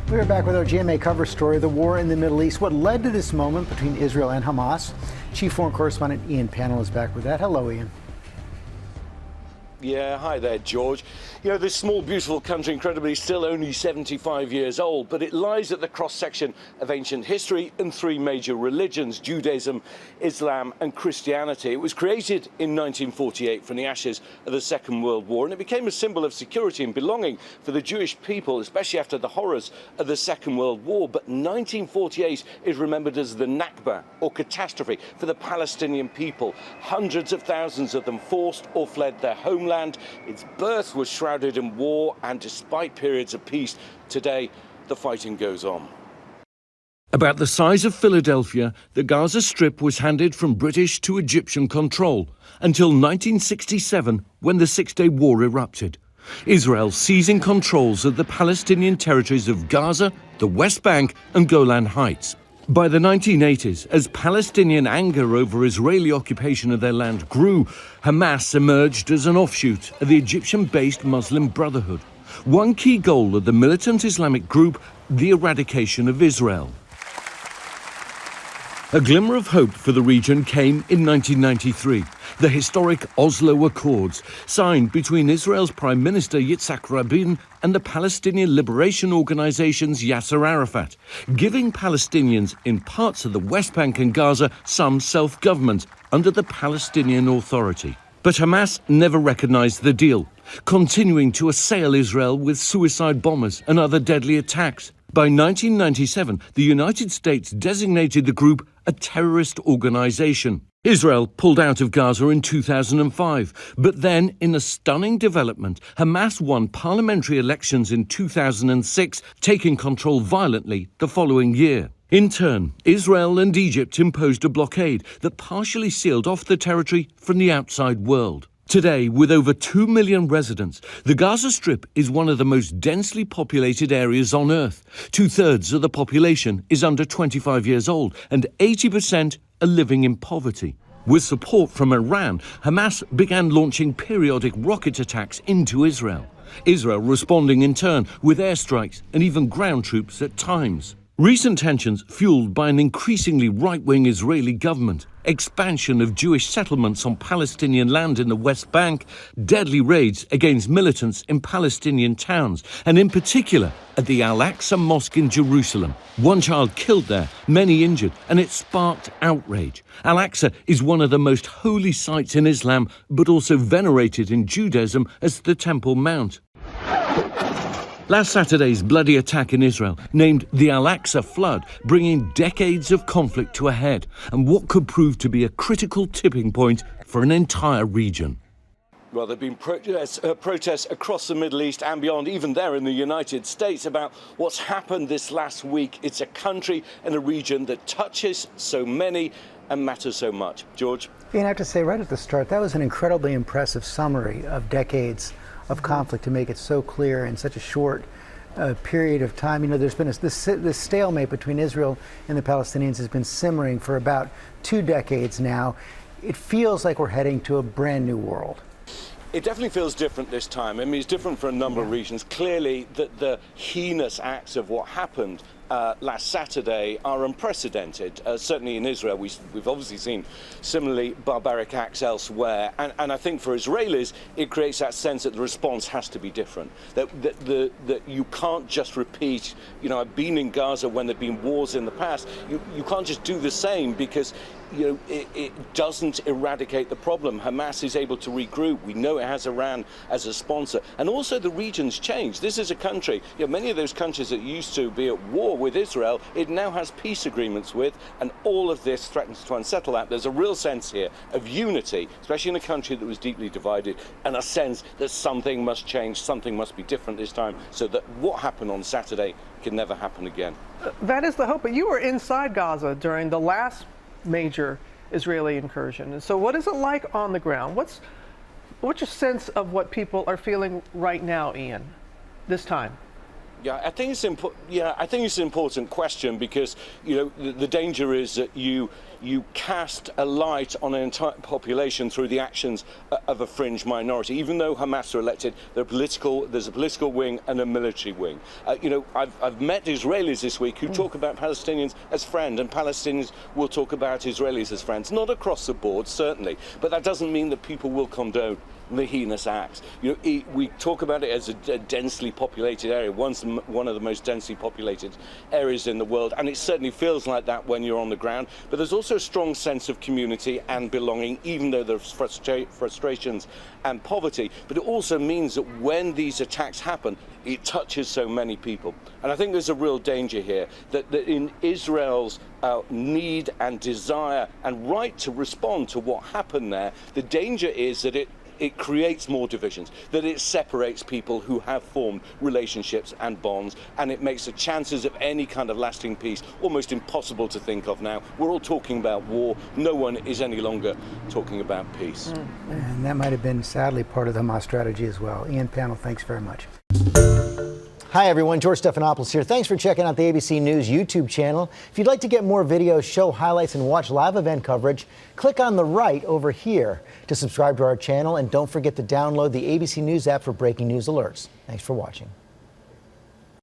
We are back with our GMA cover story, the war in the Middle East. What led to this moment between Israel and Hamas? Chief foreign correspondent Ian Pannell is back with that. Hello, Ian. Yeah, hi there, George. You know, this small, beautiful country, incredibly, still only 75 years old, but it lies at the cross-section of ancient history and three major religions, Judaism, Islam and Christianity. It was created in 1948 from the ashes of the Second World War, and it became a symbol of security and belonging for the Jewish people, especially after the horrors of the Second World War. But 1948 is remembered as the Nakba, or catastrophe, for the Palestinian people. Hundreds of thousands of them forced or fled their homeland. Its birth was shrouded in war, and despite periods of peace, today the fighting goes on. About the size of Philadelphia, the Gaza Strip was handed from British to Egyptian control until 1967, when the Six-Day War erupted. Israel seizing controls of the Palestinian territories of Gaza, the West Bank and Golan Heights. By the 1980s, as Palestinian anger over Israeli occupation of their land grew, Hamas emerged as an offshoot of the Egyptian-based Muslim Brotherhood. One key goal of the militant Islamic group, the eradication of Israel. A glimmer of hope for the region came in 1993. The historic Oslo Accords, signed between Israel's Prime Minister Yitzhak Rabin and the Palestinian Liberation Organization's Yasser Arafat, giving Palestinians in parts of the West Bank and Gaza some self-government under the Palestinian Authority. But Hamas never recognized the deal, continuing to assail Israel with suicide bombers and other deadly attacks. By 1997, the United States designated the group a terrorist organization. Israel pulled out of Gaza in 2005, but then, in a stunning development, Hamas won parliamentary elections in 2006, taking control violently the following year. In turn, Israel and Egypt imposed a blockade that partially sealed off the territory from the outside world. Today, with over 2 million residents, the Gaza Strip is one of the most densely populated areas on Earth. Two-thirds of the population is under 25 years old, and 80% are living in poverty. With support from Iran, Hamas began launching periodic rocket attacks into Israel. Israel responding in turn with airstrikes and even ground troops at times. Recent tensions fueled by an increasingly right-wing Israeli government, expansion of Jewish settlements on Palestinian land in the West Bank, deadly raids against militants in Palestinian towns, and in particular at the Al-Aqsa Mosque in Jerusalem. One child killed there, many injured, and it sparked outrage. Al-Aqsa is one of the most holy sites in Islam, but also venerated in Judaism as the Temple Mount. Last Saturday's bloody attack in Israel, named the Al-Aqsa Flood, bringing decades of conflict to a head, and what could prove to be a critical tipping point for an entire region. Well, there have been protests across the Middle East and beyond, even there in the United States, about what's happened this last week. It's a country and a region that touches so many and matters so much. George? Ian, I have to say right at the start, that was an incredibly impressive summary of decades of conflict to make it so clear in such a short period of time. You know, there's been this stalemate between Israel and the Palestinians has been simmering for about 2 decades now. It feels like we're heading to a brand new world. It definitely feels different this time. I mean, it's different for a number of reasons. Clearly, the heinous acts of what happened last Saturday are unprecedented. Certainly in Israel, we've obviously seen similarly barbaric acts elsewhere. And I think for Israelis, it creates that sense that the response has to be different. That you can't just repeat, you know, I've been in Gaza when there have been wars in the past. You can't just do the same because, you know, it doesn't eradicate the problem. Hamas is able to regroup. We know it has Iran as a sponsor. And also the region's changed. This is a country, you know, many of those countries that used to be at war with Israel, it now has peace agreements with, and all of this threatens to unsettle that. There's a real sense here of unity, especially in a country that was deeply divided, and a sense that something must change, something must be different this time, so that what happened on Saturday can never happen again. That is the hope. But you were inside Gaza during the last major Israeli incursion. And so what is it like on the ground? What's your sense of what people are feeling right now, Ian, this time? Yeah, I think it's I think it's an important question because the danger is that you cast a light on an entire population through the actions of a fringe minority. Even though Hamas are elected, there's a political wing and a military wing. I've met Israelis this week who talk about Palestinians as friends, and Palestinians will talk about Israelis as friends. Not across the board, certainly, but that doesn't mean that people will condone the heinous acts. We talk about it as a densely populated area, one of the most densely populated areas in the world, and it certainly feels like that when you're on the ground. But there's also a strong sense of community and belonging, even though there's frustrations and poverty. But it also means that when these attacks happen, it touches so many people. And I think there's a real danger here that in Israel's need and desire and right to respond to what happened there, the danger is that it creates more divisions, that it separates people who have formed relationships and bonds, and it makes the chances of any kind of lasting peace almost impossible to think of now. We're all talking about war. No one is any longer talking about peace. And that might have been, sadly, part of the Hamas strategy as well. Ian Pannell, thanks very much. Hi, everyone. George Stephanopoulos here. Thanks for checking out the ABC News YouTube channel. If you'd like to get more videos, show highlights, and watch live event coverage, click on the right over here to subscribe to our channel. And don't forget to download the ABC News app for breaking news alerts. Thanks for watching.